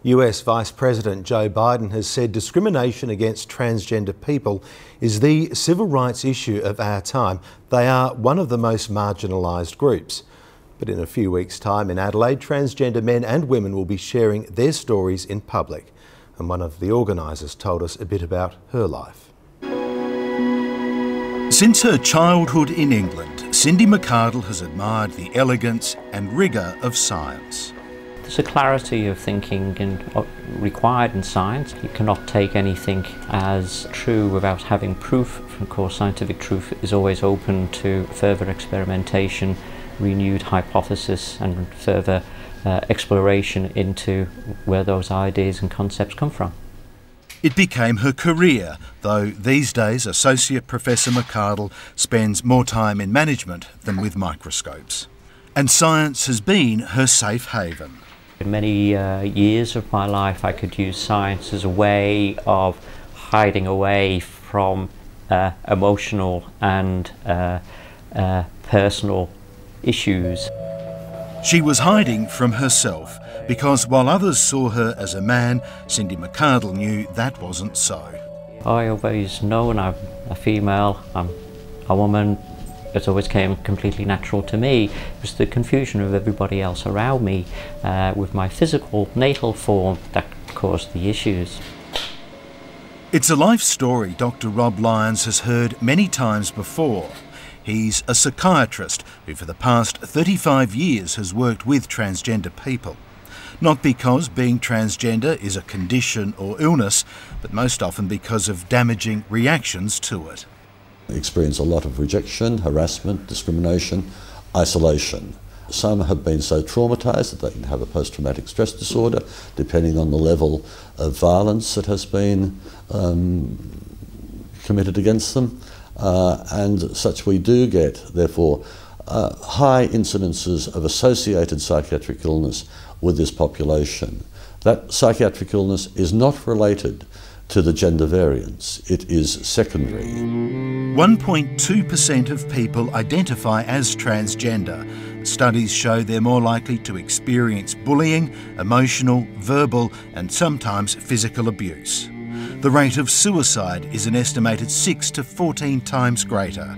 US Vice President Joe Biden has said discrimination against transgender people is the civil rights issue of our time. They are one of the most marginalised groups. But in a few weeks' time in Adelaide, transgender men and women will be sharing their stories in public. And one of the organisers told us a bit about her life. Since her childhood in England, Cindy McArdle has admired the elegance and rigour of science. There's a clarity of thinking required in science. You cannot take anything as true without having proof. Of course, scientific truth is always open to further experimentation, renewed hypothesis and further exploration into where those ideas and concepts come from. It became her career, though these days Associate Professor McArdle spends more time in management than with microscopes. And science has been her safe haven. In many years of my life I could use science as a way of hiding away from emotional and personal issues. She was hiding from herself because while others saw her as a man, Cindy McArdle knew that wasn't so. I always known I'm a female, I'm a woman. It always came completely natural to me. It was the confusion of everybody else around me with my physical natal form that caused the issues. It's a life story Dr. Rob Lyons has heard many times before. He's a psychiatrist who for the past 35 years has worked with transgender people. Not because being transgender is a condition or illness, but most often because of damaging reactions to it. They experience a lot of rejection, harassment, discrimination, isolation. Some have been so traumatised that they can have a post-traumatic stress disorder, depending on the level of violence that has been committed against them. And such we do get, therefore, high incidences of associated psychiatric illness with this population. That psychiatric illness is not related to the gender variance. It is secondary. 1.2% of people identify as transgender. Studies show they're more likely to experience bullying, emotional, verbal and sometimes physical abuse. The rate of suicide is an estimated 6 to 14 times greater.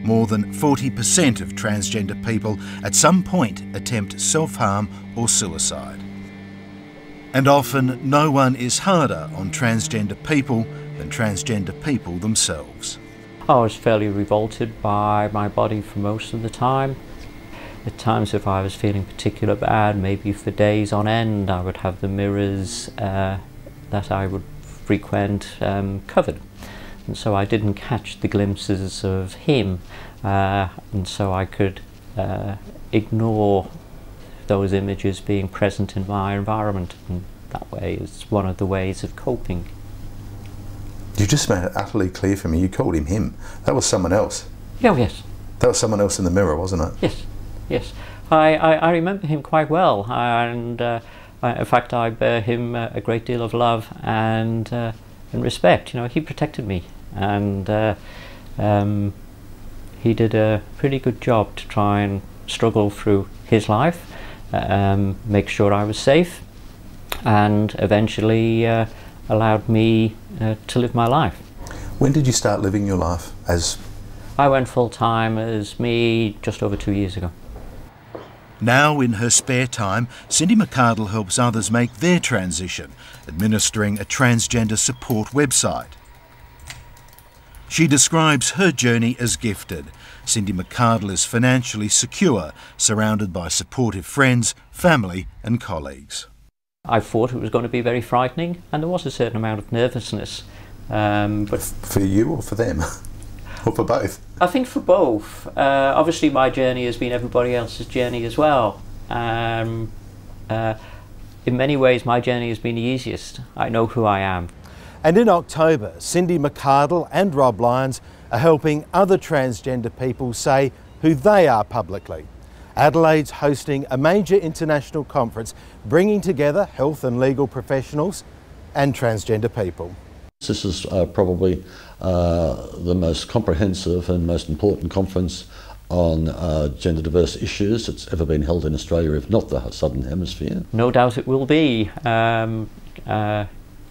More than 40% of transgender people at some point attempt self-harm or suicide. And often no one is harder on transgender people than transgender people themselves. I was fairly revolted by my body for most of the time. At times if I was feeling particularly bad, maybe for days on end, I would have the mirrors that I would frequent covered. And so I didn't catch the glimpses of him, and so I could ignore those images being present in my environment, and that way is one of the ways of coping. You just made it utterly clear for me, you called him him. That was someone else. Oh yes. That was someone else in the mirror, wasn't it? Yes, yes. I remember him quite well, and in fact I bear him a great deal of love and respect. You know, he protected me, and he did a pretty good job to try and struggle through his life, make sure I was safe, and eventually allowed me to live my life. When did you start living your life as? I went full-time as me just over 2 years ago. Now in her spare time, Cindy McArdle helps others make their transition, administering a transgender support website. She describes her journey as gifted. Cindy McArdle is financially secure, surrounded by supportive friends, family and colleagues. I thought it was going to be very frightening, and there was a certain amount of nervousness. But for you or for them? Or for both? I think for both. Obviously my journey has been everybody else's journey as well. In many ways my journey has been the easiest. I know who I am. And in October, Cindy McArdle and Rob Lyons are helping other transgender people say who they are publicly. Adelaide's hosting a major international conference bringing together health and legal professionals and transgender people. This is probably the most comprehensive and most important conference on gender diverse issues that's ever been held in Australia, if not the Southern Hemisphere. No doubt it will be.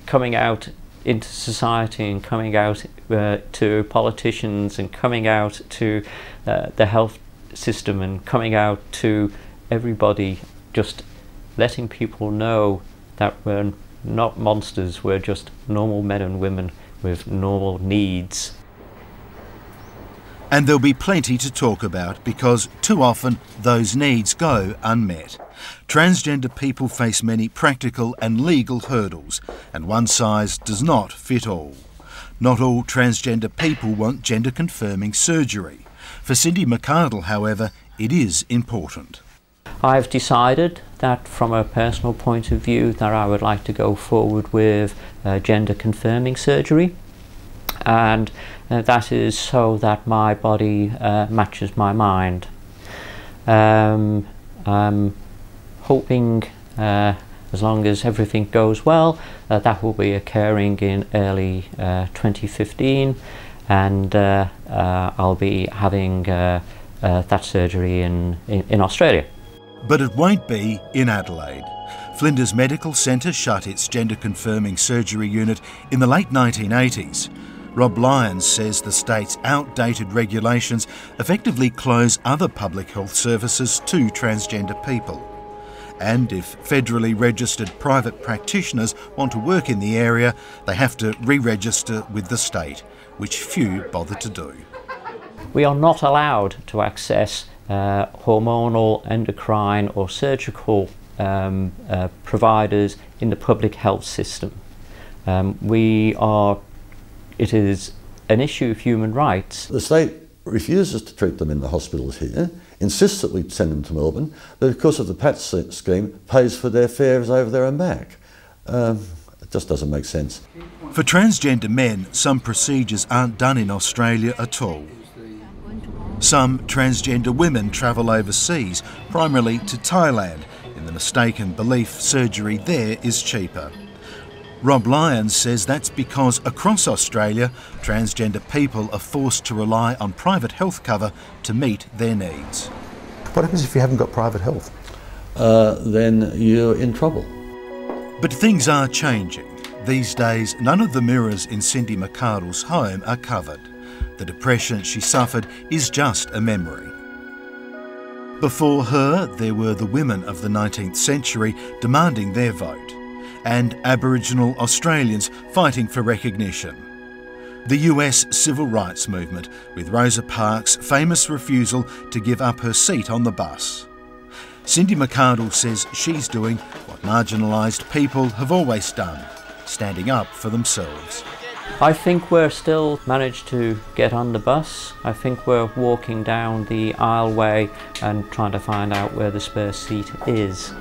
Coming out into society and coming out to politicians and coming out to the health system and coming out to everybody, just letting people know that we're not monsters, we're just normal men and women with normal needs. And there'll be plenty to talk about because too often those needs go unmet. Transgender people face many practical and legal hurdles, and one size does not fit all. Not all transgender people want gender-confirming surgery. For Cindy McArdle, however, it is important. I've decided that from a personal point of view that I would like to go forward with gender-confirming surgery, and that is so that my body matches my mind. I'm hoping, as long as everything goes well, that will be occurring in early 2015, and I'll be having that surgery in Australia. But it won't be in Adelaide. Flinders Medical Centre shut its gender-confirming surgery unit in the late 1980s. Rob Lyons says the state's outdated regulations effectively close other public health services to transgender people. And if federally registered private practitioners want to work in the area, they have to re-register with the state, which few bother to do. We are not allowed to access hormonal, endocrine or surgical providers in the public health system. It is an issue of human rights. The state refuses to treat them in the hospitals here, insists that we send them to Melbourne, but because of the PAT scheme, pays for their fares over there and back. It just doesn't make sense. For transgender men, some procedures aren't done in Australia at all. Some transgender women travel overseas, primarily to Thailand, in the mistaken belief surgery there is cheaper. Rob Lyons says that's because across Australia, transgender people are forced to rely on private health cover to meet their needs. What happens if you haven't got private health? Then you're in trouble. But things are changing. These days, none of the mirrors in Cindy McArdle's home are covered. The depression she suffered is just a memory. Before her, there were the women of the 19th century demanding their vote, and Aboriginal Australians fighting for recognition. The US civil rights movement, with Rosa Parks' famous refusal to give up her seat on the bus. Cindy McArdle says she's doing what marginalised people have always done, standing up for themselves. I think we're still managed to get on the bus. I think we're walking down the aisleway and trying to find out where the spare seat is.